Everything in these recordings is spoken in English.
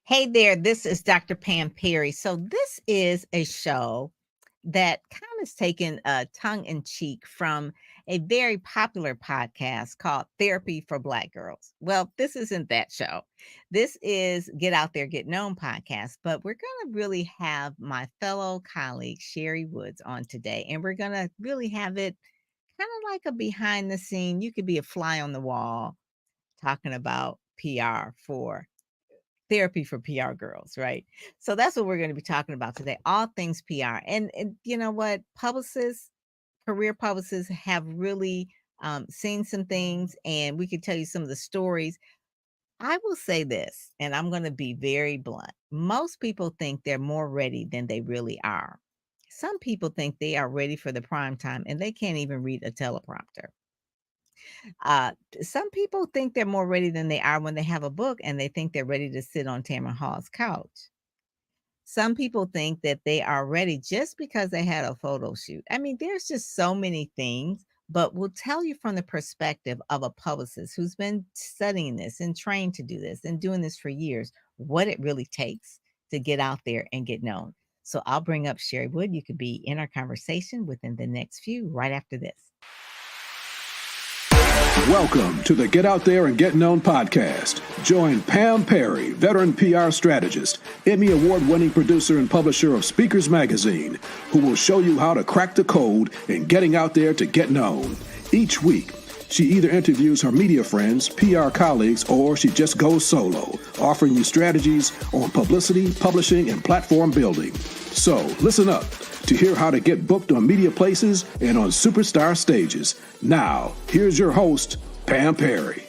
Hey there, this is Dr. Pam Perry. So, this is a show that kind of is taken tongue in cheek from a very popular podcast called Therapy for Black Girls. Well, this isn't that show. This is Get Out There, Get Known podcast, but we're going to really have my fellow colleague, Cherrie Woods, on today. And we're going to really have it kind of like a behind the scene. You could be a fly on the wall talking about PR for therapy for PR girls, right? So that's what we're going to be talking about today, all things PR. And you know what? Publicists, career publicists have really seen some things, and we could tell you some of the stories. I will say this, and I'm going to be very blunt. Most people think they're more ready than they really are. Some people think they are ready for the prime time and they can't even read a teleprompter. Uh, some people think they're more ready than they are when they have a book and they think they're ready to sit on Tamron Hall's couch. Some people think that they are ready just because they had a photo shoot. I mean, there's just so many things, but we'll tell you from the perspective of a publicist who's been studying this and trained to do this and doing this for years, what it really takes to get out there and get known. So I'll bring up Cherrie Wood. You could be in our conversation within the next few right after this. Welcome to the Get Out There and Get Known podcast. Join Pam Perry, veteran PR strategist, Emmy award-winning producer and publisher of Speakers Magazine, who will show you how to crack the code in getting out there to get known. Each week, she either interviews her media friends, PR colleagues, or she just goes solo, offering you strategies on publicity, publishing, and platform building. So listen up to hear how to get booked on media places and on superstar stages. Now, here's your host, Pam Perry.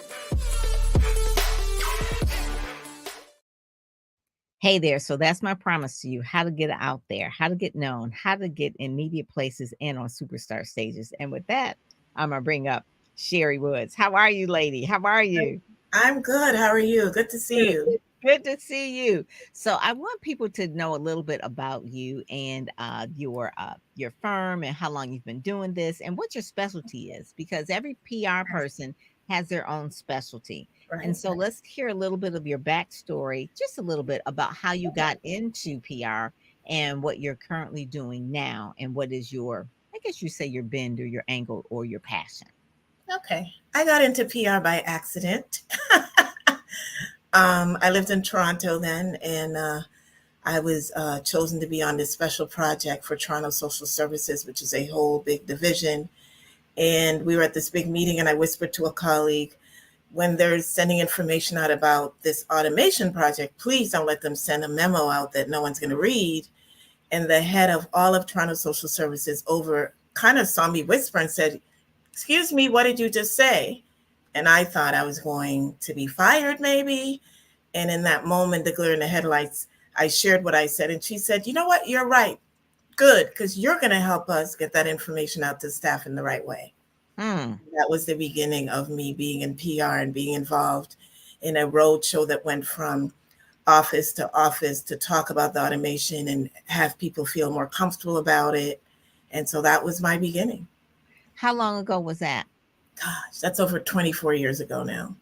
Hey there. So that's my promise to you, how to get out there, how to get known, how to get in media places and on superstar stages. And with that, I'm going to bring up Cherrie Woods. How are you, lady? How are you? I'm good. How are you? Good to see you. Good to see you. So I want people to know a little bit about you and your firm and how long you've been doing this and what your specialty is, because every PR person has their own specialty. Right. And so let's hear a little bit of your backstory, just a little bit about how you got into PR and what you're currently doing now, and what is your, I guess you say, your bend or your angle or your passion. Okay. I got into PR by accident. I lived in Toronto then, and I was chosen to be on this special project for Toronto Social Services, which is a whole big division. And we were at this big meeting, and I whispered to a colleague, when they're sending information out about this automation project, please don't let them send a memo out that no one's going to read. And the head of all of Toronto Social Services over kind of saw me whisper and said, "Excuse me, what did you just say?" And I thought I was going to be fired maybe. And in that moment, the glare in the headlights, I shared what I said. And she said, "You know what? You're right. Good, because you're going to help us get that information out to staff in the right way." That was the beginning of me being in PR and being involved in a roadshow that went from office to talk about the automation and have people feel more comfortable about it. And so that was my beginning. How long ago was that? Gosh, that's over 24 years ago now.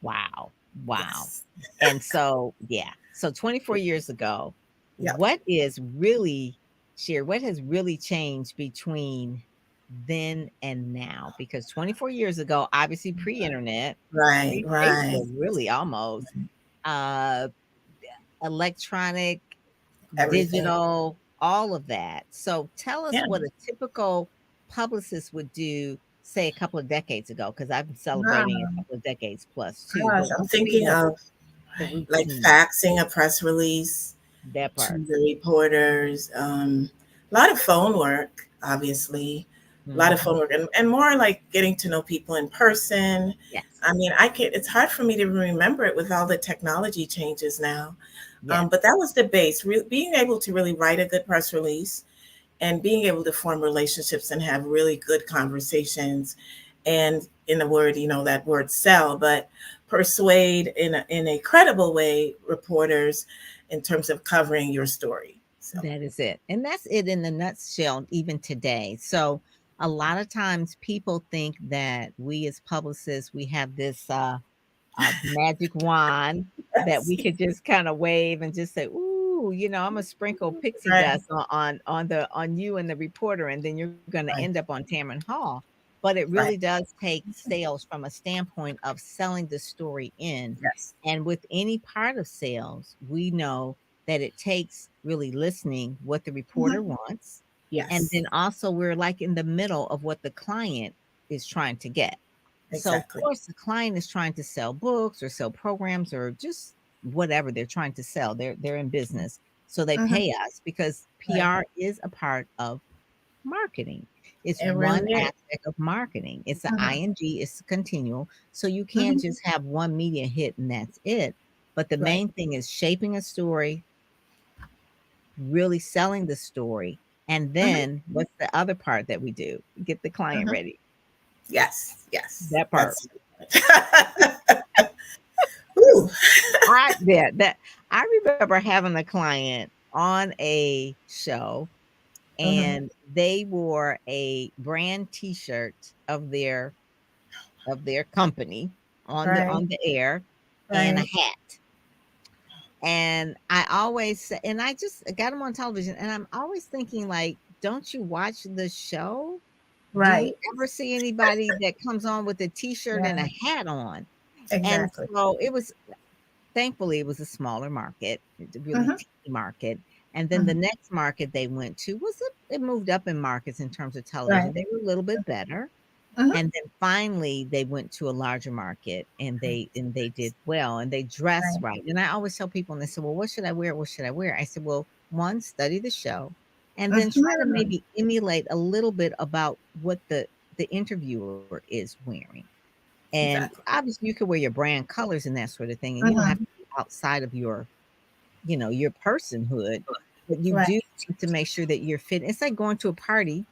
Wow. Yes. And so, yeah. So 24 years ago, Yep. What is really, Cherrie, what has really changed between then and now? Because 24 years ago, obviously pre-internet, Right. pre-Facebook, really almost, electronic, Everything. digital, all of that. So tell us Yeah. what a typical publicist would do, say a couple of decades ago, because I've been celebrating a couple of decades plus too. Gosh, But I'm what would be thinking of the like routine? faxing a press release That to part. the reporters. A lot of phone work, obviously. A lot of phone work, and more like getting to know people in person. Yes. I mean, it's hard for me to remember it with all the technology changes now. Yes. But that was the base, being able to really write a good press release and being able to form relationships and have really good conversations. And in a word, that word sell, but persuade in a credible way reporters in terms of covering your story. So. That is it. And that's it in the nutshell, even today. So a lot of times people think that we as publicists, we have this a magic wand that Yes. we could just kind of wave and just say, "Ooh, I'm gonna sprinkle pixie Right. dust on you and the reporter, and then you're gonna Right. end up on Tamron Hall." But it Right. really does take sales from a standpoint of selling the story in. Yes. And with any part of sales, we know that it takes really listening what the reporter Mhm. wants. And Yes. then also we're like in the middle of what the client is trying to get. So, of Exactly. course, the client is trying to sell books or sell programs or just whatever they're trying to sell. They're in business. So they Mhm. pay us because Right. PR is a part of marketing. It's It one really is. aspect of marketing. It's an Mhm. ing, it's continual. So you can't Mhm. just have one media hit and that's it. But the Right. main thing is shaping a story, really selling the story. And Mhm. then what's the other part that we do? Get the client Mhm. ready. Yes. Yes. That part. That's Ooh. That I remember having a client on a show Mhm. and they wore a brand t-shirt of their company Right. on the air and a Right. hat. And I always say, and I just got them on television and I'm always thinking like, don't you watch the show? Do we Right. ever see anybody that comes on with a t-shirt and Yeah. a hat on? And Exactly. so it was thankfully, it was a smaller market, it's a really Mhm. teeny market, and then the Mhm. next market they went to was it moved up in markets in terms of television, Right. they were a little bit better, Mhm. and then finally they went to a larger market and they did well, and they dressed Right. right, and I always tell people, and they say, "Well, what should I wear? What should I wear?" I said, "Well, 1, study the show, and then try to Mhm. maybe emulate a little bit about what the interviewer is wearing." And Exactly. obviously, you could wear your brand colors and that sort of thing, and you don't have Mhm. to be outside of your personhood, but you Right. do need to make sure that you're fit. It's like going to a party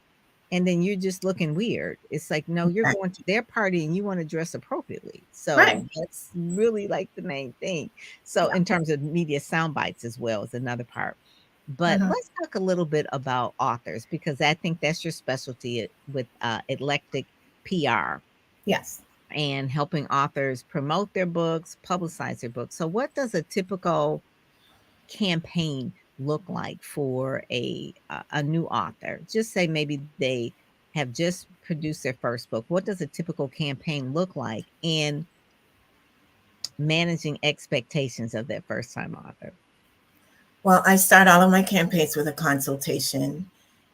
and then you're just looking weird. It's like, no, you're Exactly. going to their party and you want to dress appropriately. So Right. that's really like the main thing. So in terms of media sound bites as well is another part. But Mhm. let's talk a little bit about authors because I think that's your specialty with eclectic PR Yes. and helping authors promote their books, publicize their books. So, what does a typical campaign look like for a new author? Just say maybe they have just produced their first book. What does a typical campaign look like in managing expectations of that first time author? Well, I start all of my campaigns with a consultation.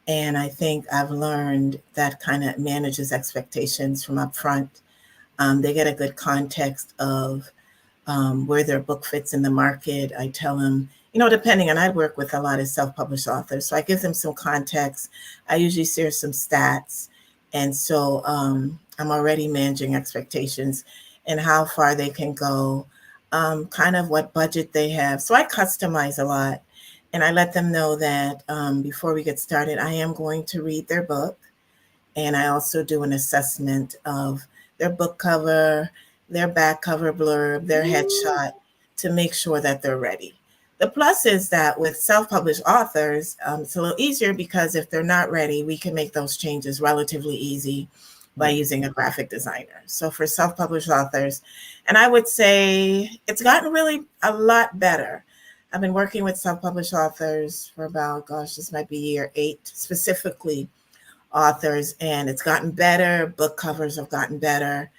And I think I've learned that kind of manages expectations from up front. They get a good context of where their book fits in the market. I tell them, depending on, I work with a lot of self-published authors. So I give them some context. I usually share some stats. And so I'm already managing expectations and how far they can go, kind of what budget they have. So I customize a lot. And I let them know that before we get started, I am going to read their book. And I also do an assessment of their book cover, their back cover blurb, their Ooh, headshot to make sure that they're ready. The plus is that with self published authors, it's a little easier because if they're not ready, we can make those changes relatively easy by yeah. using a graphic designer. So for self published authors, and I would say it's gotten really a lot better. I've been working with self published authors for about, gosh, this might be year 8 specifically authors, and it's gotten better. Book covers have gotten better.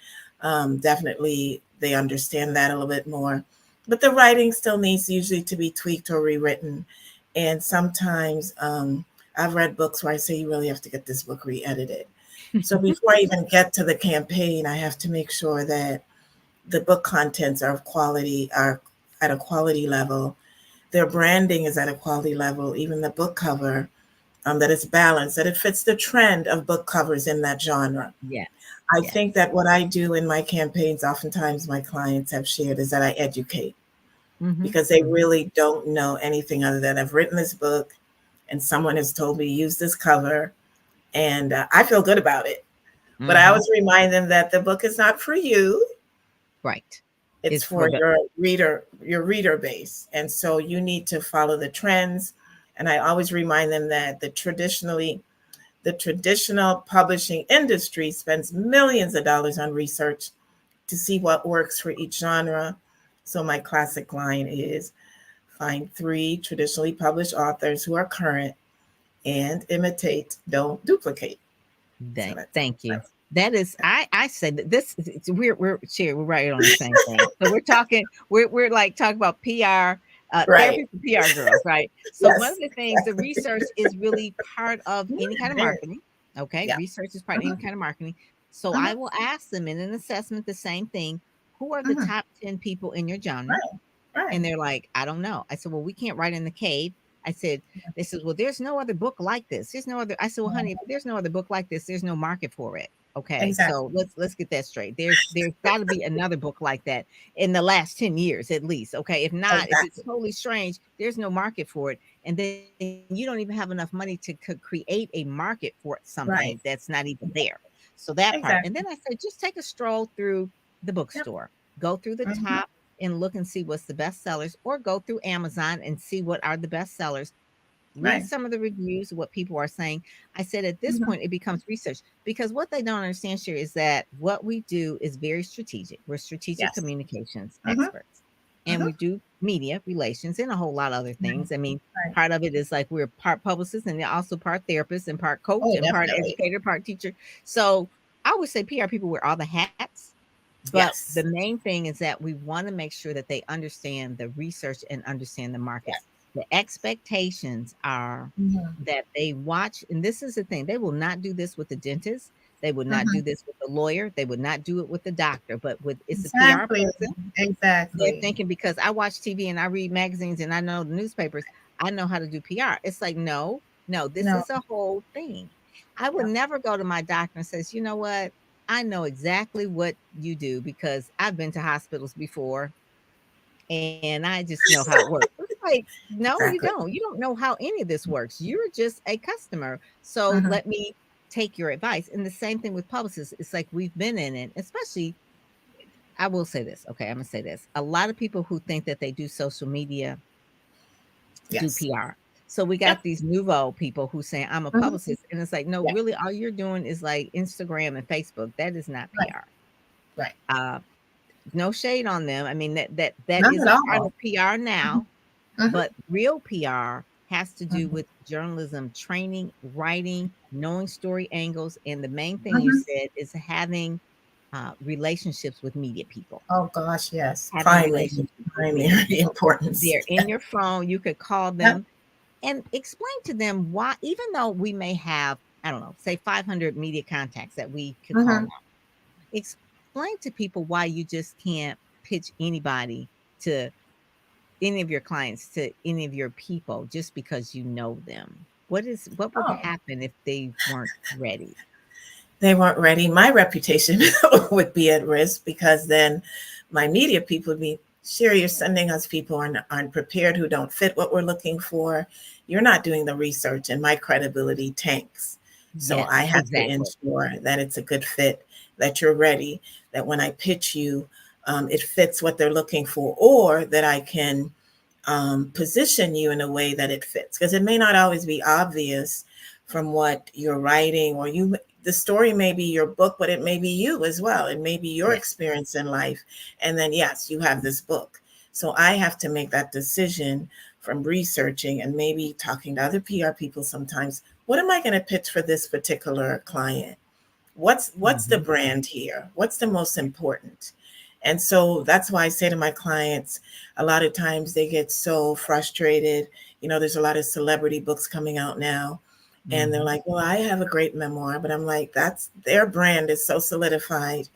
Definitely, they understand that a little bit more. But the writing still needs usually to be tweaked or rewritten. And sometimes I've read books where I say, you really have to get this book re edited. So before I even get to the campaign, I have to make sure that the book contents are of quality, are at a quality level. Their branding is at a quality level, even the book cover, that it's balanced, that it fits the trend of book covers in that genre. Yes. I think Yes. that what I do in my campaigns, oftentimes my clients have shared, is that I educate Hmm. because they Hmm. really don't know anything other than I've written this book and someone has told me use this cover and I feel good about it. But I Hmm. always remind them that the book is not for you. Right. It's It's for for the your reader base. And so you need to follow the trends. And I always remind them that the traditional publishing industry spends millions of dollars on research to see what works for each genre. So my classic line is find 3 traditionally published authors who are current and imitate, don't duplicate. So Thank you. That is, I said that this we're Cherrie, we're right on the same thing. So we're talking, we're like talking about PR, right. therapy for PR girls, right? So one of Yes, the things, the exactly. research is really part of Yeah, any kind of it is. marketing. Okay, Yeah. research is part of Mhm, any kind of marketing. So I mhm, will ask them in an assessment the same thing. Who are the mhm. top 10 people in your genre? Right, right. And they're like, I don't know. I said, well, we can't write in the cave. I said, Yeah. they said, well, there's no other book like this. There's no other. I said, well, honey, if there's no other book like this, there's no market for it. Okay. So Exactly. let's get that straight. There's got to be another book like that in the last 10 years at least. Okay. If not, if it's Exactly. totally strange, there's no market for it. And then you don't even have enough money to create a market for Right. something that's not even there. So that part. And Exactly. then I said, just take a stroll through the Yep. bookstore, go through the Mhm. top and look and see what's the best sellers, or go through Amazon and see what are the best sellers. Read Right. some of the reviews, what people are saying. I said at this Mhm. point, it becomes research because what they don't understand here is that what we do is very strategic. We're strategic Yes. communications Mhm, experts, and mhm. we do media relations and a whole lot of other Right, things. I mean, right. part of it is like we're part publicist and they're also part therapist and part coach Oh, and part definitely. educator, part teacher. So I would say PR people wear all the hats. But the Yes. main thing is that we want to make sure that they understand the research and understand the Yes. markets. The expectations are Mhm, that they watch, and this is the thing, they will not do this with the dentist. They would not mhm. do this with the lawyer. They would not do it with the doctor, but with it's a PR Exactly. person. They're Exactly. thinking because I watch TV and I read magazines and I know the newspapers, I know how to do PR. It's like, no, no, this No. is a whole thing. I would Yeah. never go to my doctor and says, you know what? I know exactly what you do because I've been to hospitals before and I just know how it works. It's like, no, you Exactly. don't. You don't know how any of this works. You're just a customer. So Mhm. let me take your advice. And the same thing with publicists. It's like we've been in it, especially I will say this. Okay, I'm gonna say this. A lot of people who think that they do social media do Yes. PR. So we got Yep. these nouveau people who say I'm a Mhm. publicist, and it's like, no, Yeah. really, all you're doing is like Instagram and Facebook. That is not Right. PR. Right. No shade on them. I mean that None is at a part all. of PR Mhm, now, mhm, but real PR has to do mhm, with journalism training, writing, knowing story angles, and the main thing you mhm. said is having relationships with media people. Oh gosh, yes. Having Primary, relationships with media primary people. importance. They're in your phone. You could call Yep. them and explain to them why, even though we may have, I don't know, say 500 media contacts that we could call Mhm. now, explain to people why you just can't pitch anybody to any of your clients, to any of your people, just because you know them. What would Oh, happen if they weren't ready? they weren't ready. My reputation would be at risk because then my media people would be, sure, you're sending us people who aren't prepared, who don't fit what we're looking for. You're not doing the research, and my credibility tanks. So I Yes, have to exactly. ensure that it's a good fit, that you're ready, that when I pitch you, it fits what they're looking for, or that I can position you in a way that it fits. Because it may not always be obvious from what you're writing, or the story may be your book, but it may be you as well. It may be your Yeah. experience in life. And then, yes, you have this book. So I have to make that decision from researching and maybe talking to other PR people sometimes. What am I going to pitch for this particular client? What's the Mhm. brand here? What's the most important? And so that's why I say to my clients, a lot of times they get so frustrated. There's a lot of celebrity books coming out now, and they're Mhm. like, well, I have a great memoir, but I'm like, that's their brand is so solidified.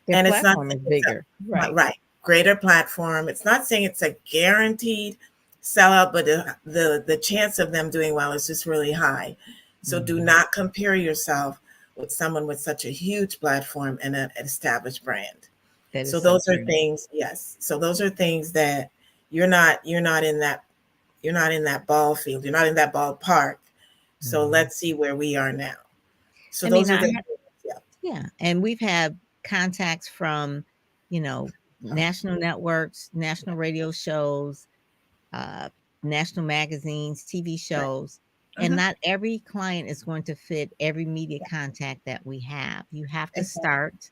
Their And it's not platform saying is it's bigger. not Right. right, greater platform. It's not saying it's a guaranteed sellout, but the chance of them doing well is just really high. So do Mhm. not compare yourself with someone with such a huge platform and an established brand. That So is so those are true. things, yes. So those are things that you're not in that ball field. You're not in that ballpark. So Mhm. let's see where we are now. So I mean, those are I the ha things, yeah. yeah, and we've had contacts from, you know, national networks, national radio shows, uh, national magazines, TV Right. shows, and Hmm. not every client is going to fit every media contact that we have. You have to Exactly. start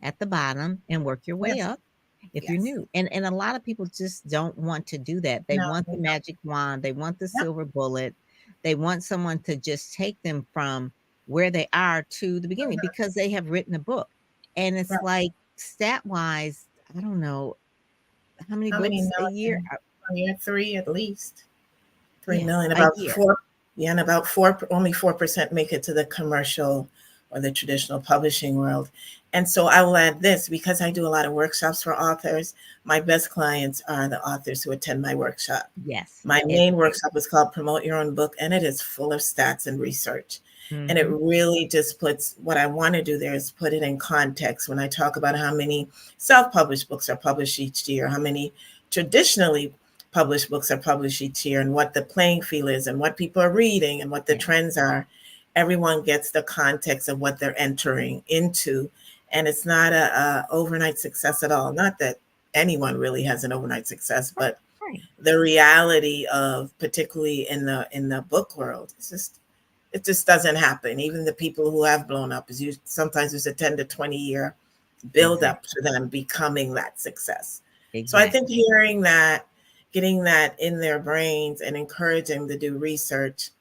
at the bottom and work your way Yes. up if you're Yes. new. And a lot of people just don't want to do that. They No, want they the don't. magic wand, they want the Yep. silver bullet. They want someone to just take them from where they are to the beginning Mhm. because they have written a book. And it's Right. like stat wise, I don't know how many How many books a year. million? Oh, yeah, three at least. Three Yeah, million. a About year. four. Yeah, and about four. Only 4% make it to the commercial or the traditional publishing world. And so I will add this because I do a lot of workshops for authors. My best clients are the authors who attend my workshop. Yes. My main Educate. workshop is called Promote Your Own Book, and it is full of stats and research. And it Hmm. really just puts what I want to do there is put it in context when I talk about how many self published books are published each year, how many traditionally published books are published each year, and what the playing field is, and what people are reading, and what the Yeah. trends are. Everyone gets the context of what they're entering into. And it's not a overnight success at all. Not that anyone really has an overnight success, Right. but Right. the reality of particularly in the book world, it just doesn't happen. Even the people who have blown up is sometimes there's a 10 to 20 year build up Exactly. to them becoming that success. So I think Exactly. hearing that, getting that in their brains and encouraging them to do research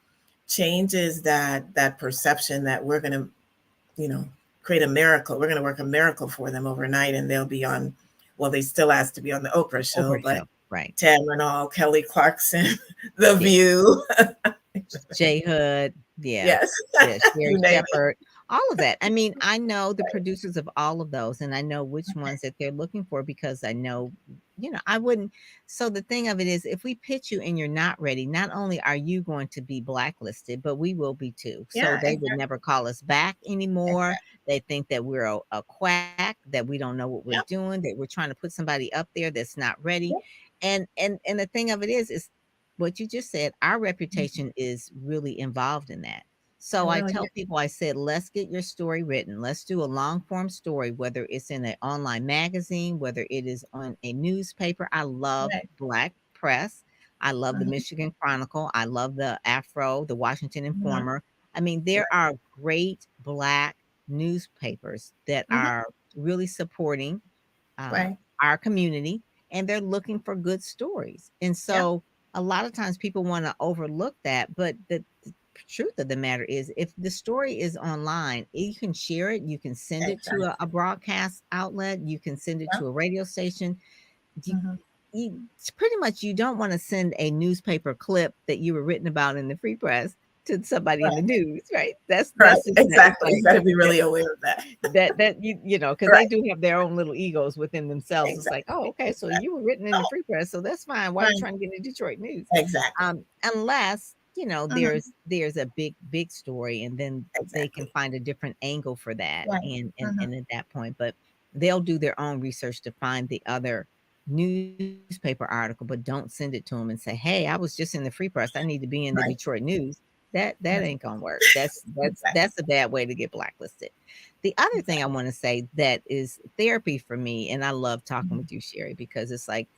changes that perception that we're going to, you know, create a miracle. We're going to work a miracle for them overnight and they'll be on, well, they still ask to be on the Oprah show, Oprah but show. Right. Ted Renal, Kelly Clarkson, The Yeah. View. J Hood, yeah. Yes. Yeah, Sherry You name it. Shepherd, all of that. I mean, I know the producers of all of those, and I know which ones that they're looking for because I know, I wouldn't so the thing of it is if we pitch you and you're not ready, not only are you going to be blacklisted, but we will be too. So Yeah, they would exactly. never call us back anymore. Exactly. They think that we're a quack, that we don't know what we're Yep. doing, that we're trying to put somebody up there that's not ready. Yep. And the thing of it is what you just said, our Mhm. reputation is really involved in that. So It I really tell is. people, I said, let's get your story written. Let's do a long form story, whether it's in an online magazine, whether it is on a newspaper. I love Right. Black press. I love the Mhm. Michigan Chronicle. I love the Afro, the Washington Mhm. Informer. I mean, there Right. are great Black newspapers that Mhm. are really supporting uh, Right. our community and they're looking for good stories. And Yep. so a lot of times people want to overlook that, but the truth of the matter is if the story is online, you can share it, you can send it to a Exactly. broadcast outlet, you can send it Yep. to a radio station. You, Mhm. it's pretty much you don't want to send a newspaper clip that you were written about in the free press to somebody in the Right. news, right? Right. That's just not it's Exactly. You like got to be really aware of that. that because Right. they do have their own little egos within themselves. It's like, oh, Exactly. okay, so Exactly. you were written in the Oh, free press, so that's fine. Why are you right. trying to get in the Detroit news? Exactly. Unless Mhm. there's a big story, and then they can Exactly. find a different angle for that, Right. and Mhm. at that point, but they'll do their own research to find the other newspaper article, but don't send it to them and say, hey, I was just in the free press. I need to be in the Right. Detroit news. That Right. ain't gonna work. Exactly. That's a bad way to get blacklisted. The other thing I Exactly. want to say that is therapy for me, and I love talking Mhm. with you, Sherry, because it's like,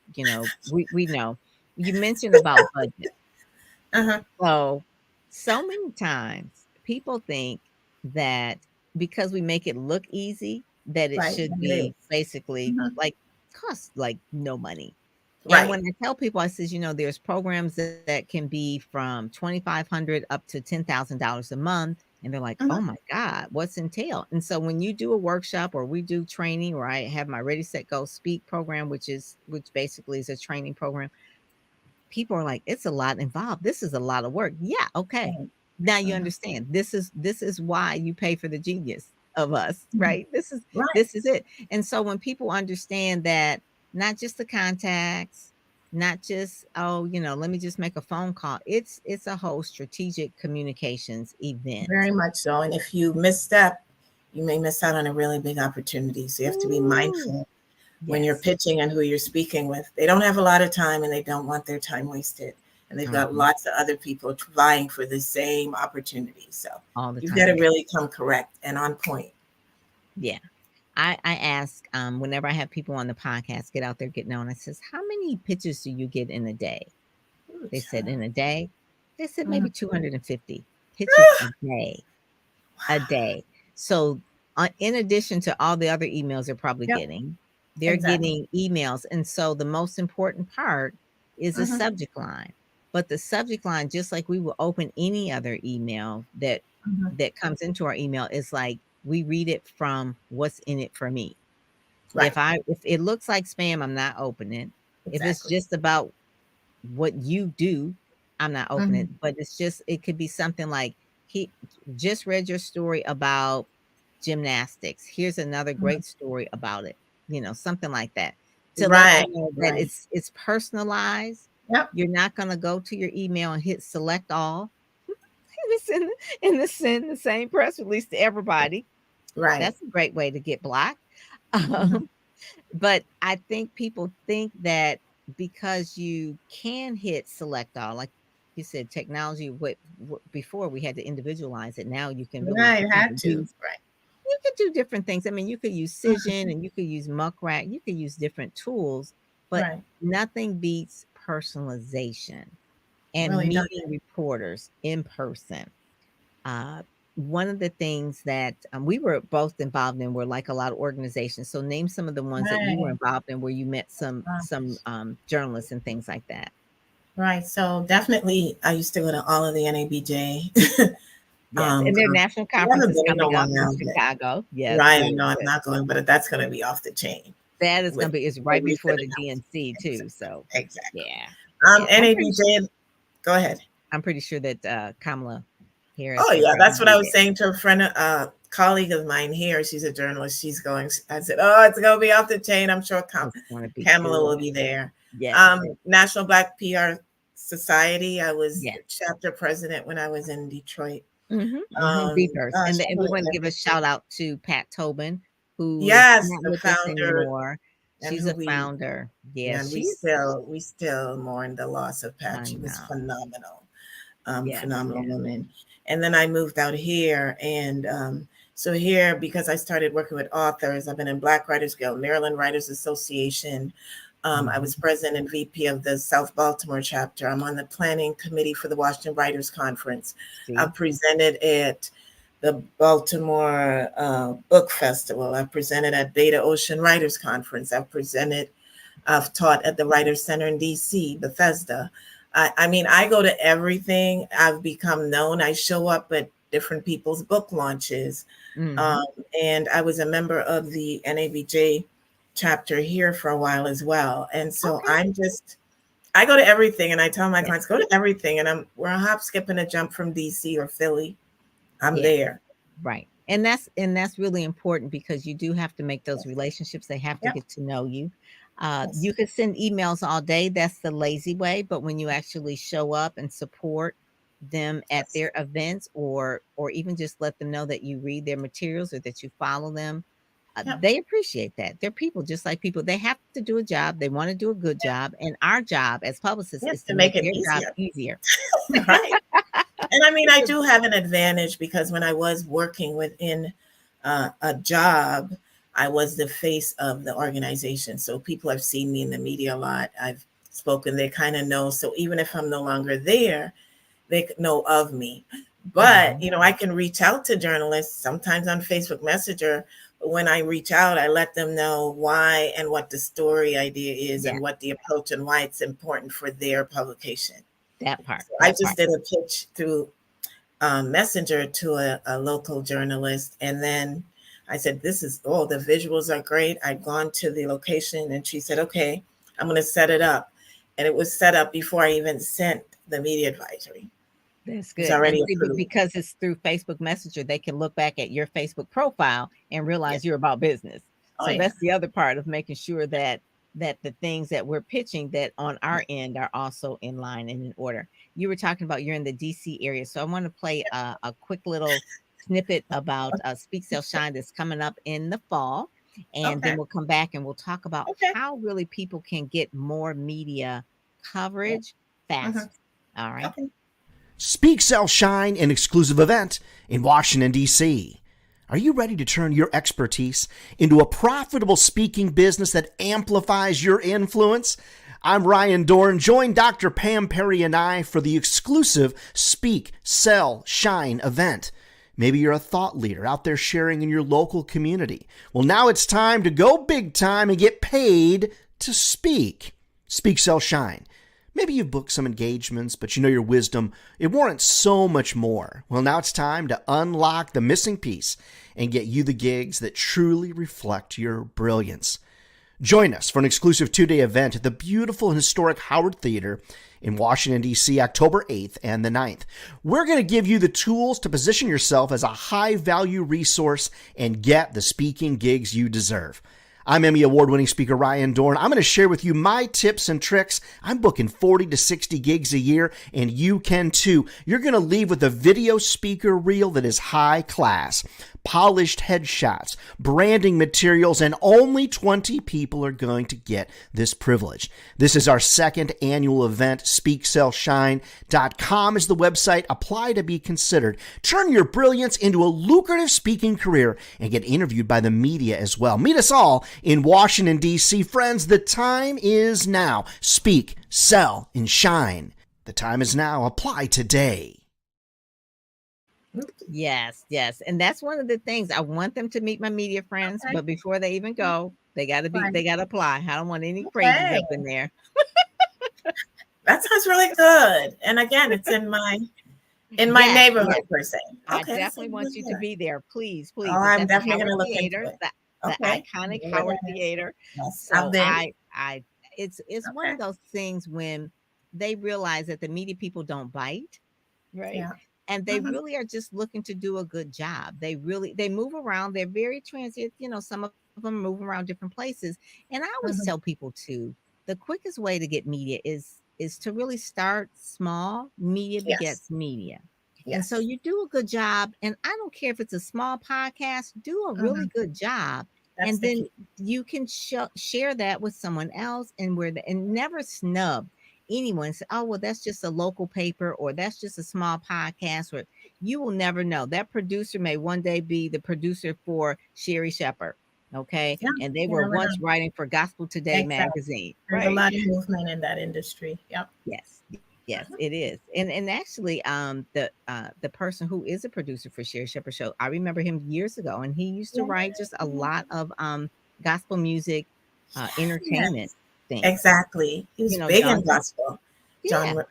we know you mentioned about budget. Uh-huh. So many times people think that because we make it look easy, that it Right. should And it is. be basically Mhm. like cost like no money. And Right. when I tell people, I says, there's programs that can be from 2,500 up to $10,000 a month. And they're like, oh Mhm. my God, what's entail? And so when you do a workshop or we do training, or I have my Ready, Set, Go Speak program, which basically is a training program, people are like, it's a lot involved. This is a lot of work. Yeah, okay. Right. Now you Mhm. understand. This is why you pay for the genius of us, Mhm. right? This is Right. this is it. And so when people understand that not just the contacts, not just, oh, let me just make a phone call. It's a whole strategic communications event. Very much so. And if you misstep, you may miss out on a really big opportunity. So you have to be Ooh, mindful when you're yes. pitching and who you're speaking with. They don't have a lot of time and they don't want their time wasted. And they've got Mhm. lots of other people vying for the same opportunity. So All the you've got to time. really come correct and on point. Yeah. I ask whenever I have people on the podcast, get out there, get known. I says, how many pitches do you get in a day? Ooh, They said, child. in a day? They said Mhm. maybe 250 pitches a day, a day. So in addition to all the other emails they're probably Yep. getting, they're Exactly. getting emails. And so the most important part is a Mm-hmm. subject line. But the subject line, just like we will open any other email that Mm-hmm. comes into our email, is like we read it from what's in it for me. Right. If it looks like spam, I'm not opening it. If it's Exactly. just about what you do, I'm not opening Mm-hmm. it. But it could be something like, he just read your story about gymnastics. Here's another Mm-hmm. great story about it. Something like that. To let Right. you know that Right. it's personalized. Yep. You're not going to go to your email and hit select all. It's in the same press release to everybody. Right. That's a great way to get blocked. Mm-hmm. But I think people think that because you can hit select all, like you said, technology, before we had to individualize it. Now you can really Right. Had to. do Right. you could do different things. I mean, you could use Mhm. Cision and you could use Muckrack, you could use different tools, but Right. nothing beats personalization and Really done. meeting reporters in person. Uh, One of the things that we were both involved in were like a lot of organizations. So name some of the ones that you were Right. involved in where you met Uh, some journalists and things like that. right. So definitely, I used to go to all of the NABJ. Yes, and their national I conference haven't is been in a coming up in while, but Chicago. Yes, right. I good, know I'm good. not going, but that's going to be off the chain That is with going to be it's the right before recent the announcement. DNC too. Exactly. So Exactly. yeah, yeah. NABJ. Go ahead. I'm pretty sure that Kamala Oh Harris will yeah, that's probably what I be was there. saying to a friend, colleague of mine here. She's a journalist. She's going. I said, "Oh, it's going to be off the chain." I'm sure It's going to be Kamala will good. be there. Yes, National Black PR Society. I was yes. chapter president when I was in Detroit. Be first. And we Charlotte, want to give a shout out to Pat Tobin, who is yes, not the with us founder, anymore. and She's who a we founder. yeah, Yeah, and she's we still mourn the loss of Pat. I She was know. phenomenal, Yes, phenomenal yes. woman. And then I moved out here, and so here, because I started working with authors, I've been in Black Writers Guild, Maryland Writers Association. I was Mhm. president and VP of the South Baltimore chapter. I'm on the planning committee for the Washington Writers Conference. See? I've presented at the Baltimore Book Festival. I've presented at Beta Ocean Writers Conference. I've taught at the Writers Center in DC, Bethesda. I mean, I go to everything. I've become known. I show up at different people's book launches. Um, Mhm. and I was a member of the NABJ chapter here for a while as well. And so Okay. I go to everything, and I tell my Yeah. clients, go to everything. And we're a hop, skip, and a jump from DC or Philly. I'm Yeah. there. Right. And that's really important because you do have to make those Yes. relationships. They have to Yep. get to know you. Yes. You could send emails all day. That's the lazy way. But when you actually show up and support them at Yes. their events, or even just let them know that you read their materials or that you follow them, Yep. they appreciate that. They're people just like people. They have to do a job. They want to do a good job. And our job as publicists Yes. is to To make make it their job easier. easier. Right. And I mean, I do have an advantage because when I was working within a job, I was the face of the organization. So people have seen me in the media a lot. I've spoken, they kind of know. So even if I'm no longer there, they know of me. But, Mhm. I can reach out to journalists sometimes on Facebook Messenger. But when I reach out, I let them know why and what the story idea is Yeah, and what the approach and why it's important for their publication. that part. So I That just part. did a pitch through Messenger to a local journalist. And then I said, the visuals are great. I'd gone to the location and she said, okay, I'm going to set it up. And it was set up before I even sent the media advisory. That's It was good. And already see, approved. because it's through Facebook Messenger, they can look back at your Facebook profile and Yeah. realize you're about business. Oh, So yeah. that's the other part of making sure that the things that we're pitching that on Yeah. our end are also in line and in order. You were talking about you're in the DC area, so I want to play a quick little snippet about Speak Sell Shine that's coming up in the fall, and then Okay. we'll come back and we'll talk about Okay. how really people can get more media Yeah. coverage Hmm. fast. All right. Okay. Speak, Sell, Shine, an exclusive event in Washington, D.C. Are you ready to turn your expertise into a profitable speaking business that amplifies your influence? I'm Ryan Dorn. Join Dr. Pam Perry and I for the exclusive Speak, Sell, Shine event. Maybe you're a thought leader out there sharing in your local community. Well, now it's time to go big time and get paid to speak. Speak, sell, shine. Maybe you've booked some engagements, but you know your wisdom, it warrants so much more. Well, now it's time to unlock the missing piece and get you the gigs that truly reflect your brilliance. Join us for an exclusive 2-day event at the beautiful and historic Howard Theater in Washington, D.C., October 8th and the 9th. We're going to give you the tools to position yourself as a high-value resource and get the speaking gigs you deserve. I'm Emmy Award-winning speaker Ryan Dorn. I'm going to share with you my tips and tricks. I'm booking 40 to 60 gigs a year, and you can too. You're going to leave with a video speaker reel that is high class, polished headshots, branding materials, and only 20 people are going to get this privilege. This is our second annual event. SpeakSellShine.com is the website. Apply to be considered. Turn your brilliance into a lucrative speaking career and get interviewed by the media as well. Meet us all in Washington, D.C. Friends, the time is now. Speak, sell, and shine. The time is now. Apply today. Yes, yes. And that's one of the things I want them to meet my media friends, but before they even go, they got to apply. I don't want any crazies up in there. That sounds really good. And again, it's in my neighborhood per se. I definitely want you to be there. Please. Oh, I'm definitely going to look into it. The iconic Howard Theater. Yes, So it's one of those things when they realize that the media people don't bite, right? Yeah. And they really are just looking to do a good job. They move around. They're very transient. Some of them move around different places. And I always tell people too, the quickest way to get media is to really start small. Media begets media. Yes. And so you do a good job. And I don't care if it's a small podcast, do a really good job. That's and then you can share that with someone else and never snub anyone. Say, oh, well, that's just a local paper, or that's just a small podcast, or you will never know. That producer may one day be the producer for Sherry Shepherd. Okay. Yeah, and they were once writing for Gospel Today magazine. There's a lot of movement in that industry. Yep. Yes, it is. And actually, the person who is a producer for Sherry Shepherd Show, I remember him years ago, and he used to write just a lot of gospel music, entertainment things. Exactly. He was big in gospel. Yeah.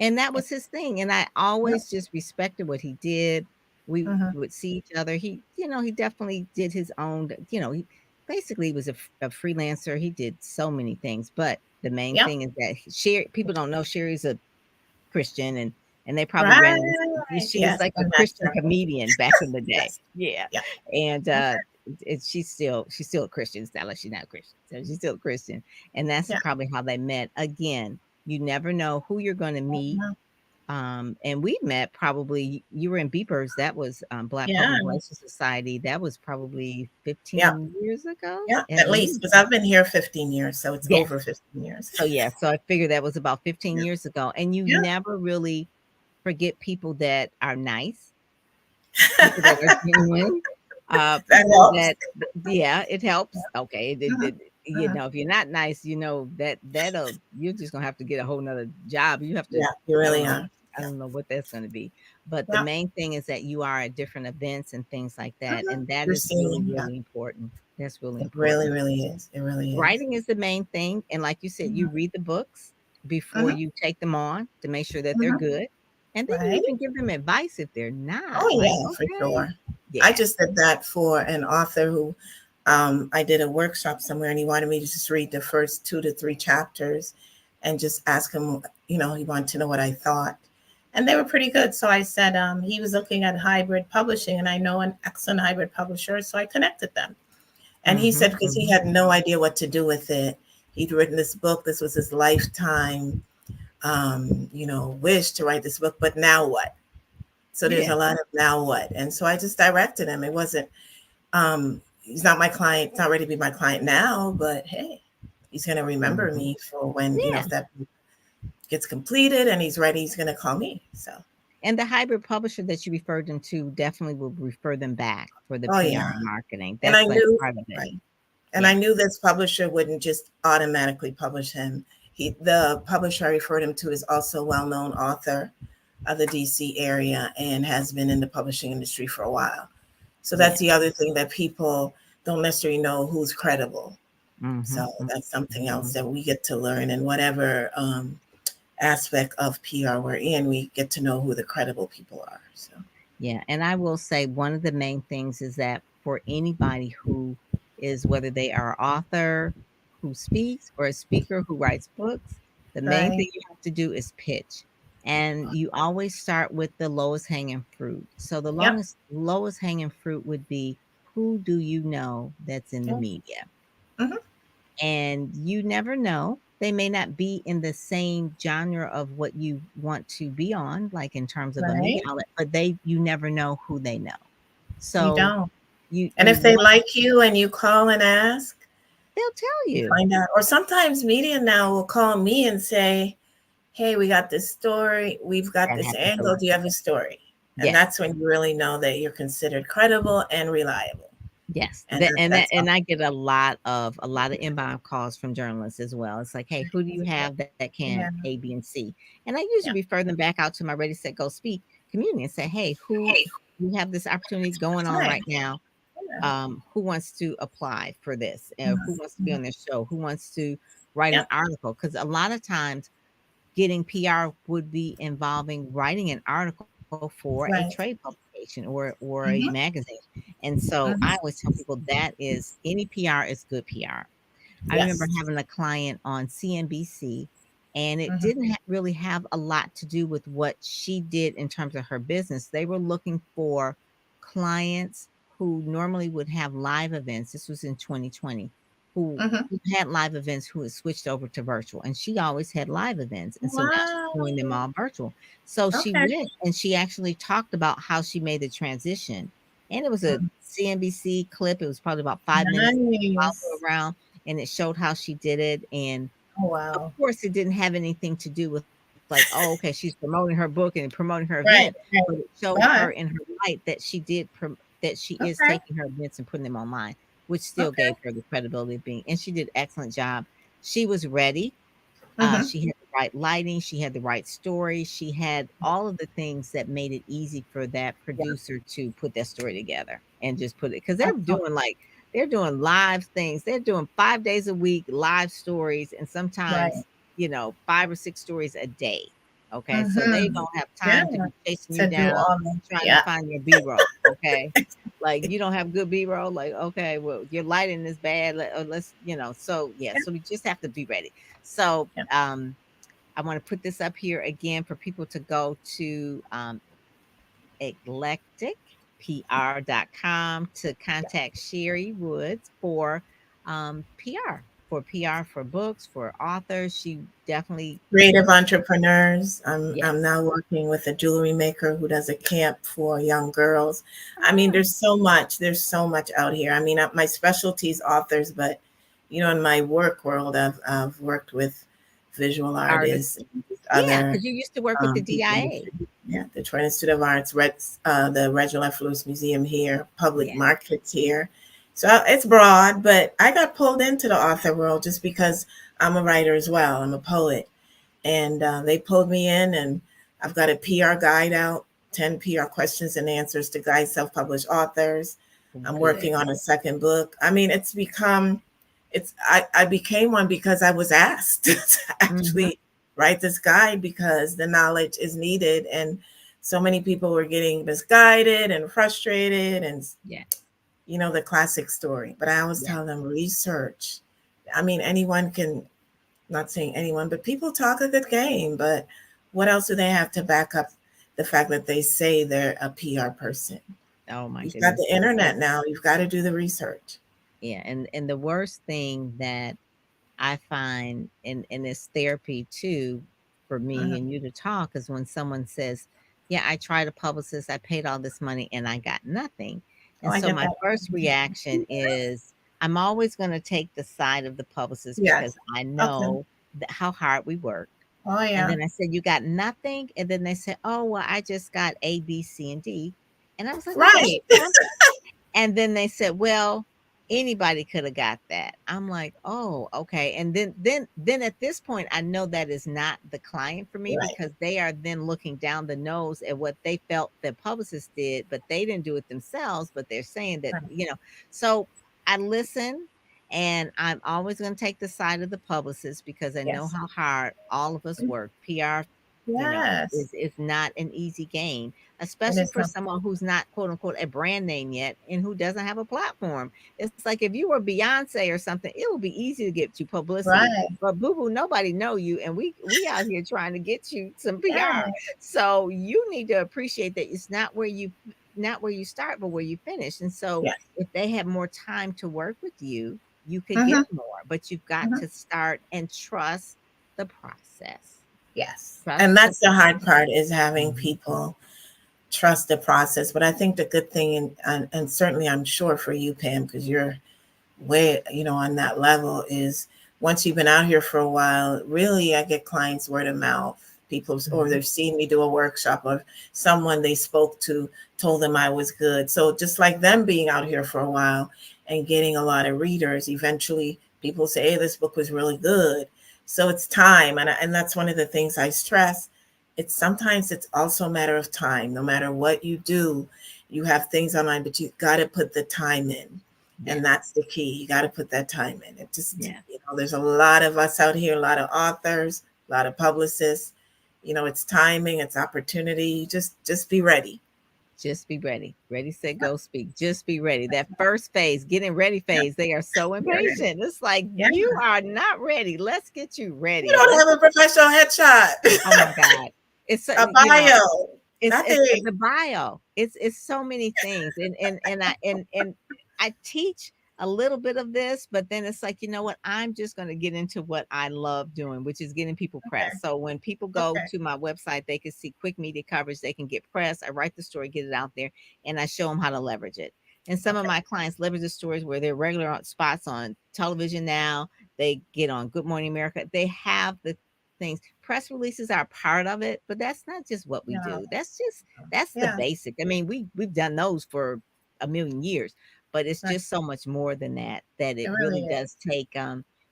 And that was his thing. And I always just respected what he did. We would see each other. He definitely did his own, he basically was a freelancer. He did so many things, but the main thing is that people don't know Sherry's a Christian, and they probably ran. She was like a Christian comedian back in the day. Yeah. And she's still a Christian. It's not like she's not a Christian. So she's still a Christian, and that's probably how they met. Again, you never know who you're going to meet. And we met probably. You were in Beepers. That was Black Public Relations Society. That was probably 15 years ago. Yeah, at least, because I've been here 15 years, so it's over 15 years. So so I figured that was about 15 years ago. And you never really forget people that are nice, people that are genuine. It helps. Okay, if you're not nice, that'll you're just gonna have to get a whole nother job. You have to. Yeah, you really are. I don't know what that's going to be, but the main thing is that you are at different events and things like that, and that is really important. That's really important. It really is. It really is. Writing is the main thing, and like you said, you read the books before you take them on to make sure that they're good, and then you can give them advice if they're not. Oh for sure. Yeah. I just did that for an author who I did a workshop somewhere, and he wanted me to just read the first 2 to 3 chapters and just ask him, he wanted to know what I thought. And they were pretty good. So I said he was looking at hybrid publishing, and I know an excellent hybrid publisher. So I connected them. And he said, because he had no idea what to do with it. He'd written this book. This was his lifetime, wish to write this book. But now what? So there's a lot of now what? And so I just directed him. It wasn't, he's not my client. It's not ready to be my client now, but hey, he's going to remember me for when, if that gets completed and he's ready, he's going to call me. So, and the hybrid publisher that you referred them to definitely will refer them back for the PR and marketing. That's and I knew, part of it. And I knew this publisher wouldn't just automatically publish him. The publisher I referred him to is also a well-known author of the DC area and has been in the publishing industry for a while. So Yeah. that's the other thing, that people don't necessarily know who's credible. So Mm-hmm. that's something else that we get to learn in whatever aspect of PR we're in. We get to know who the credible people are. So Yeah. And I will say one of the main things is that for anybody who is, whether they are an author who speaks or a speaker who writes books, the main right, thing you have to do is pitch. And you always start with the lowest hanging fruit. So the yep, lowest hanging fruit would be, who do you know that's in the yep. media? Hmm. And you never know. They may not be in the same genre of what you want to be on, like in terms of a media Right, outlet, but you never know who they know. you So don't. And you if they want, like you and you call and ask, they'll tell you you. find out. Or sometimes media now will call me and say, hey, we got this story, we've got That this happens a angle, lot. do you have a story? And Yes. that's when you really know that you're considered credible and reliable. Yes. And that's And I get a lot of inbound calls from journalists as well. It's like, hey, who do you have that can yeah, A, B, and C? And I yeah, usually refer them back out to my Ready, Set, Go Speak community and say, hey, who, you have this opportunity going on right, right now. yeah. Who wants to apply for this? Who wants to be Mhm. on this show? Who wants to write an Yep, article? Because a lot of times getting PR would be involving writing an article for a right. trade publication or a Hmm. magazine. And so I Hmm. always tell people that is, any PR is good PR. I remember Yes. having a client on CNBC, and it Hmm. didn't really have a lot to do with what she did in terms of her business. They were looking for clients who normally would have live events. This was in 2020, Hmm. who had live events who had switched over to virtual. And she always had live events. And so now she's doing them Wow. all virtual. So she Okay. went and she actually talked about how she made the transition. And it was a Mhm. CNBC clip. It was probably about 5 minutes. Follow Nice. around, and it showed how she did it. And Oh, of wow. course, it didn't have anything to do with, like, oh, okay, she's promoting her book and promoting her Right, event, right. but it showed But her in her light that that she is okay, taking her events and putting them online, which still okay. gave her the credibility of being. And she did an excellent job. She was ready. Hmm. She had the right lighting. She had the right story. She had all of the things that made it easy for that Yeah. producer to put that story together and just put it, because Excellent. they're doing live things. They're doing 5 days a week, live stories, and Right. sometimes, 5 or 6 stories a day. Okay. So they Hmm. don't have Yeah. time to be chasing you To do down, all the, trying to yeah. find your B-roll. Okay. Like, you don't have good B-roll. Like, okay, well, your lighting is bad. Let's, so yeah, Yeah. so we just have to be ready. So, Yeah. I want to put this up here again for people to go to eclecticpr.com to contact Cherrie Woods for PR for books, for authors. She definitely Creative entrepreneurs. I'm yes. now working with a jewelry maker who does a camp for young girls. I mean, Ah, there's so much out here. I mean, my specialty is authors, but in my work world, I've worked with visual artists. artists and Yeah, other because you used to work with the people. DIA. Yeah, the Detroit Institute of Arts, the Reginald F. Lewis Museum here, public Yeah. markets here. So it's broad, but I got pulled into the author world just because I'm a writer as well. I'm a poet. And they pulled me in, and I've got a PR guide out, 10 PR questions and answers to guide self-published authors. I'm Good. working on a second book. I mean, I became one because I was asked to Hmm. actually write this guide because the knowledge is needed. And so many people were getting misguided and frustrated, and Yeah. the classic story. But I always Yeah. tell them, research. I mean, anyone can, not saying anyone, but people talk a good game. But what else do they have to back up the fact that they say they're a PR person? Oh my You've got goodness. the internet now. You've got to do the research. Yeah. And the worst thing that I find in this therapy too, for me Mhm. and you to talk, is when someone says, yeah, I tried a publicist, I paid all this money and I got nothing. Oh, And I so get my that. first reaction is, I'm always going to take the side of the publicist because Yes. I Okay. know how hard we work. Oh, And yeah. then I said, you got nothing. And then they said, oh, well, I just got A, B, C, and D. And I was like, okay, Right. and then they said, well, Anybody could have got that. I'm like, oh, okay. And then at this point, I know that is not the client for me, Right. because they are then looking down the nose at what they felt the publicist did, but they didn't do it themselves. But they're saying that, Right. So I listen, and I'm always going to take the side of the publicist, because I know Yes. how hard all of us work. PR, Yes. is not an easy game, And especially it's for not someone who's not, quote unquote, a brand name yet, and who doesn't have a platform. It's like if you were Beyonce or something, it would be easy to get you publicity. right. But boo boo, nobody know you, and we out here trying to get you some PR. Right. So you need to appreciate that it's not where you start, but where you finish. And so Yes. if they have more time to work with you, you could get Hmm. more, but you've got Hmm. to start and trust the process. Yes. And Trust the that's the hard process. part, is having Mhm. people trust the process. But I think the good thing, and certainly I'm sure for you, Pam, because you're way, on that level, is once you've been out here for a while, really, I get clients word of mouth. People, or Mhm. they've seen me do a workshop, or someone they spoke to told them I was good. So just like them being out here for a while and getting a lot of readers, eventually people say, hey, this book was really good. So it's time. And that's one of the things I stress. It's also a matter of time. No matter what you do, you have things online, but you got to put the time in. And Yes. that's the key. You got to put that time in. It just, Yes. there's a lot of us out here, a lot of authors, a lot of publicists. It's timing, it's opportunity. Just be ready. Just be ready. Ready, set, go, speak. Just be ready. That first phase, getting ready Yep. phase, they are so You're ready. impatient. It's like, Yeah. you are not ready. Let's get you You ready. don't Let's, have a professional headshot. oh my God. It's A certain, bio. it's Nothing. the bio. It's so many things. And I teach a little bit of this, but then it's like, you know what? I'm just going to get into what I love doing, which is getting people Okay. press. So when people go Okay. to my website, they can see quick media coverage, they can get press. I write the story, get it out there, and I show them how to leverage it. And some of Okay. my clients leverage the stories where they're regular spots on television now. They get on Good Morning America. They have the things. Press releases are a part of it, but that's not just what we No. do. That's the Yeah. basic. I mean, we've done those for a million years, but it's Right. just so much more than that, that It it really really is. does take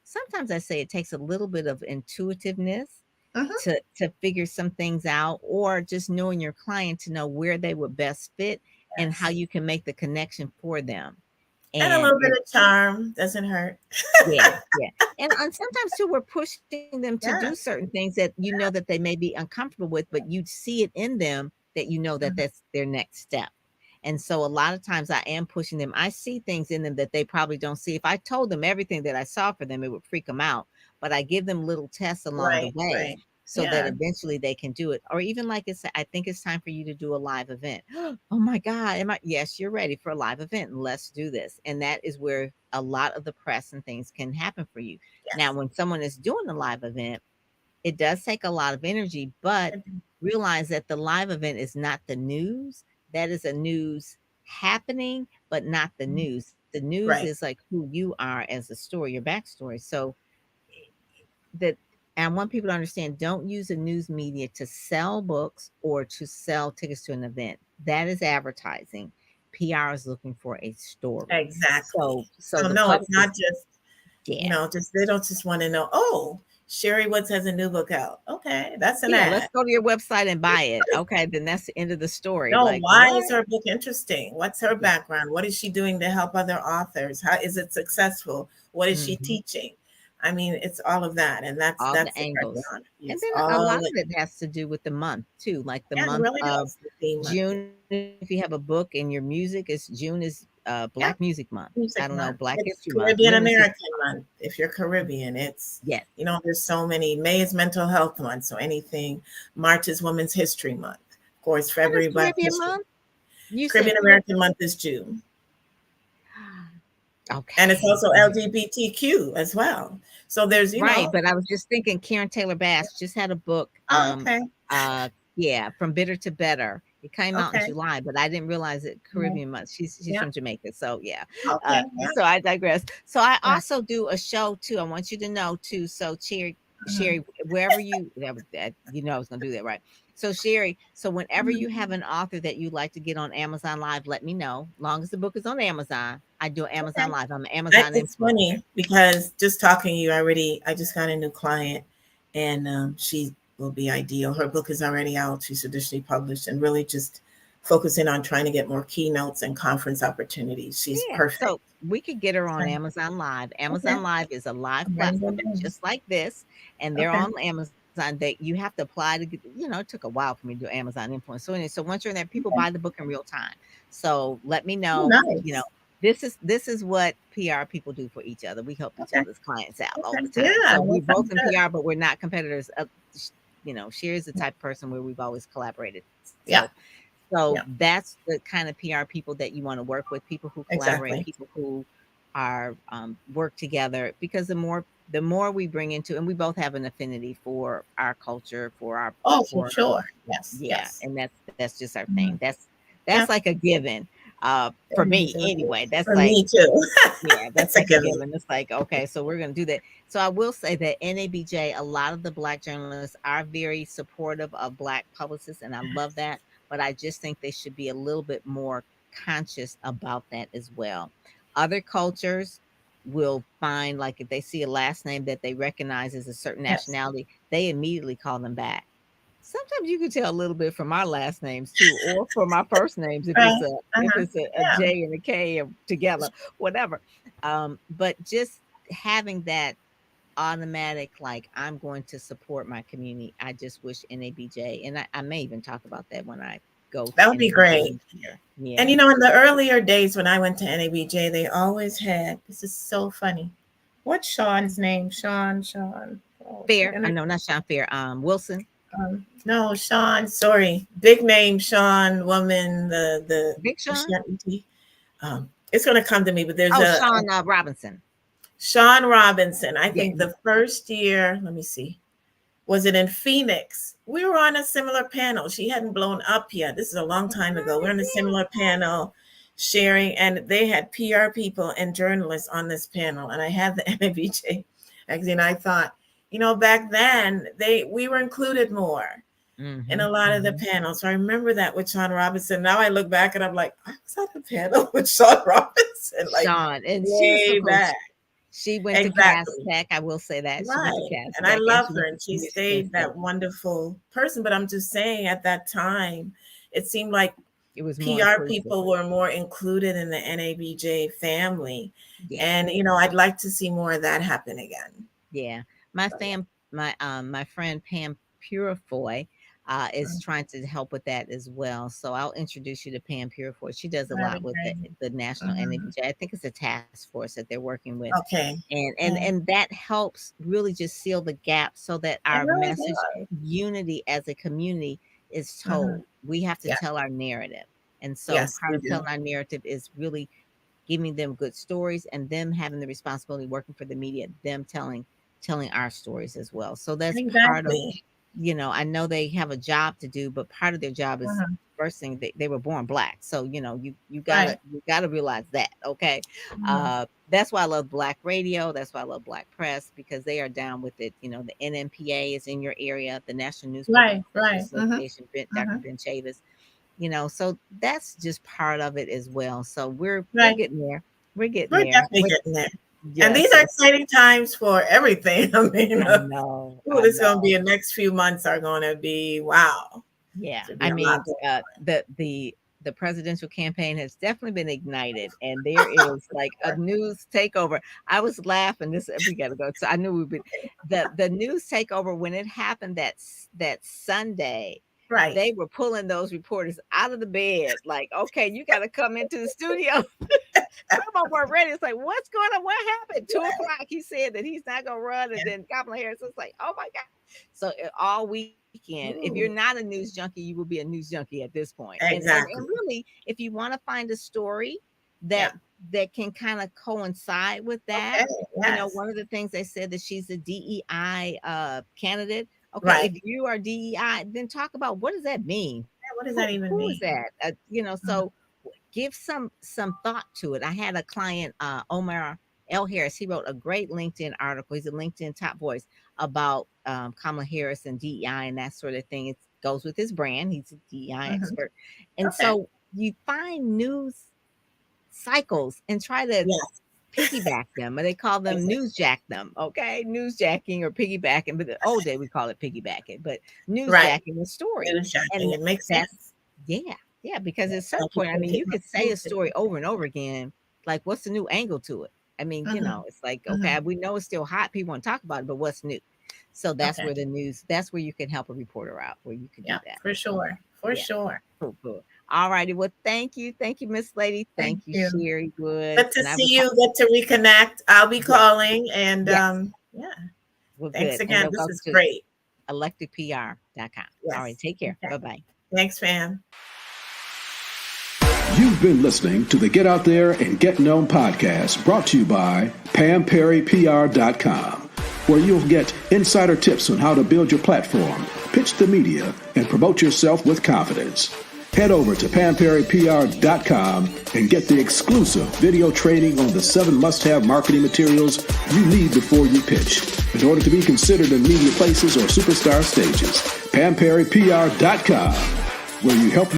sometimes I say it takes a little bit of intuitiveness Hmm. to figure some things out, or just knowing your client to know where they would best fit and how Yes. you can make the connection for them. And a And little bit of charm doesn't hurt. yeah, yeah. And sometimes too, we're pushing them to do Yes. certain things that you know that they may be uncomfortable with, but you see it in them that you know that Mhm. that's their next step. And so a lot of times I am pushing them. I see things in them that they probably don't see. If I told them everything that I saw for them, it would freak them out. But I give them little tests along the Right. way Right. so that Yeah. eventually they can do it. Or even like it's, I think it's time for you to do a live event. Oh my God. Yes, you're ready for a live event. Let's do this. And that is where a lot of the press and things can happen for you. Now, Yes. when someone is doing a live event, it does take a lot of energy, but realize that the live event is not the news. That is a news happening, but not the news. The news Right. is like who you are as a story, your backstory. So that, and I want people to understand, don't use the news media to sell books or to sell tickets to an event. That is advertising. PR is looking for a story. Exactly. So So the no, it's not publicist, just, yeah. just they don't just want to know, oh, Cherrie Woods has a new book out. Okay, that's an Yeah, let's ad. go to your website and buy it. Okay, then that's the end of the story. No, Like, why what? is her book interesting? What's her Yeah. background? What is she doing to help other authors? How is it successful? What is she Mhm. teaching? I mean, it's all of that, and that's All the the pressure angles. on it. And It's then a all lot of it. it has to do with the month too, like the Yeah, it month really of does. The theme month. June. If you have a book in your music, it's June is Yeah, Black Music Month. I music don't know, month. Black It's History Month, Caribbean Women's American History Month. month. If you're Caribbean, it's Yes. there's so many. May is Mental Health Month, so anything. March is Women's History Month. Of course, What is February Black Caribbean History. month? You said Caribbean American month is June. And it's okay. also LGBTQ as well. So there's, Right, but I was just thinking Karen Taylor Bass just had a book, oh, okay. uh, yeah, From Bitter to Better. It came out in Okay. July, but I didn't realize it Yeah. Caribbean month. She's Yeah. from Jamaica, so yeah. Okay. Yeah. So I digress. So I Yeah. also do a show too. I want you to know too. So Cherrie, Sherry, wherever you know I was gonna do that, right? So Sherry, so whenever you have an author that you'd like to get on Amazon Live, let me know. Long as the book is on Amazon, I do Amazon Okay. Live. I'm an Amazon It's influencer. funny because just talking to you, I just got a new client, and she will be ideal. Her book is already out. She's traditionally published, and really just focusing on trying to get more keynotes and conference opportunities. She's Yeah, perfect. so we could get her on So, Amazon Live. okay. Amazon Live is a live I'm writing platform them that's down. just like this, and they're Okay. on Amazon. That you have to apply to get. It took a while for me to do Amazon influence. So anyway, so once you're in there, people Okay. buy the book in real time. So let me Oh, know. nice. This is what PR people do for each other. We help each Okay. other's clients out all Okay. the time. Yeah, So we're that both sounds in good. PR, but we're not competitors. Sherry's the type of person where we've always collaborated. Yeah. So Yeah. that's the kind of PR people that you want to work with, people who collaborate, Exactly. people who are work together, because the more we bring into, and we both have an affinity for our culture, for our Oh, for for sure. Yes. yeah, Yes. and that's just our thing. Mhm. That's Yeah. like a given for It me is. It anyway. is. That's For like, me too. yeah, that's It's a like a given. given. It's like, okay, so we're going to do that. So I will say that NABJ, a lot of the Black journalists are very supportive of Black publicists, and I love that. But I just think they should be a little bit more conscious about that as well. Other cultures will find, like, if they see a last name that they recognize as a certain Yes. nationality, they immediately call them back. Sometimes you can tell a little bit from our last names too, or from my first names if it's Right. a if Uh-huh. it's a Yeah. J and a K together, whatever. But just having that automatic, like, I'm going to support my community. I just wish NABJ, and I may even talk about that when I go That to would be NABJ great. next year. And Yeah. in the earlier days when I went to NABJ, they always had, this is so funny. What's Sean's name? Sean. Oh, Fair. and No, not Sean Fair. Wilson. no, Sean, sorry. Big name Sean, woman, the Big what's Sean? that ET? It's gonna come to me, but there's Oh, a Sean Robinson. Sean Robinson. I Yeah. think the first year, let me see, was it in Phoenix? We were on a similar panel. She hadn't blown up yet. This is a long time ago. We're on a similar panel sharing, and they had PR people and journalists on this panel. And I had the NABJ magazine. I thought, back then we were included more in Mm-hmm, a lot of the mm-hmm. panels. So I remember that with Sean Robinson. Now I look back and I'm like, I was on the panel with Sean Robinson, like Sean, and she's way supposed back. she went to Cass Exactly. Tech. I will say that she went to Right. Cass And I Tech, and loved she her went to and she Michigan stayed State. that wonderful person. But I'm just saying at that time, it seemed like It was more PR inclusive. people were more included in the NABJ family. Yeah, And, I'd like to see more of that happen again. yeah. My So, yeah. fam, my friend Pam Purifoy is Mm, trying to help with that as well. So I'll introduce you to Pam Purifoy. She does a that'd lot be with great. the National Mhm. NABJ. I think it's a task force that they're working with, Okay. and and Yeah. and that helps really just seal the gap so that It our really message, does. unity as a community, is Mhm. told. We have to Yeah. tell our narrative, and so Yes, part we of telling do. our narrative is really giving them good stories, and them having the responsibility, working for the media, them telling our stories as well. So that's part of, Exactly. I know they have a job to do, but part of their job is, Mhm. first thing, they were born Black. So, you gotta Right. realize that. Okay. Mhm. That's why I love Black radio. That's why I love Black press, because they are down with it. The NMPA is in your area, the National Newspaper Right. Professional Right. Mhm. Association, Dr. Mhm. Ben Chavis. So that's just part of it as well. So we're Right. getting there. We're getting We're there. definitely getting there. And these Yes, are yes. exciting times for everything. I mean, I know. ooh, I this is going to know. be the next few months are going to be wow. Yeah. Should be I a lot mean, going the presidential campaign has definitely been ignited, and there is like a on. news takeover. I was laughing. This we got to go. So I knew we'd be the news takeover when it happened that Sunday. Right. They were pulling those reporters out of the bed, like, okay, you got to come into the studio. Some of them weren't ready. It's like, what's going on? What happened? 2 o'clock, he said that he's not gonna run, and Yeah. then Kamala Harris was like, oh my God. So all weekend, if you're Ooh, not a news junkie, you will be a news junkie at this point. And exactly. really, if you want to find a story Yeah. that can kind of coincide with that, Okay. Yes. one of the things they said, that she's a DEI candidate. Okay, Right. if you are DEI, then talk about, what does that mean? Yeah, what does Who that even who is mean? that? Mhm. So give some thought to it. I had a client, Omar L. Harris. He wrote a great LinkedIn article. He's a LinkedIn top voice about Kamala Harris and DEI and that sort of thing. It goes with his brand. He's a DEI expert. And Okay. so you find news cycles and try to piggyback them, or they call them newsjack them. Okay, newsjacking or piggybacking, but the old day we call it piggybacking, but newsjacking the story. And it makes sense. Yeah, because at some point, I mean, you could say a story over and over again. Like, what's the new angle to it? I mean, you know, it's like, okay, we know it's still hot. People want to talk about it, but what's new? So that's where the news, that's where you can help a reporter out, where you can do that. For sure. For sure. Cool. All righty. Well, thank you. Thank you, Miss Lady. Thank you, Cherrie Wood. Good to see you. Good to reconnect. I'll be calling. And well, thanks good. again. This is great. electicpr.com. Yes. All right. Take care. Bye-bye. Thanks, Pam. You've been listening to the Get Out There and Get Known podcast, brought to you by PamPerryPR.com, where you'll get insider tips on how to build your platform, pitch the media, and promote yourself with confidence. Head over to PamPerryPR.com and get the exclusive video training on the 7 must-have marketing materials you need before you pitch in order to be considered in media places or superstar stages. PamPerryPR.com, where you help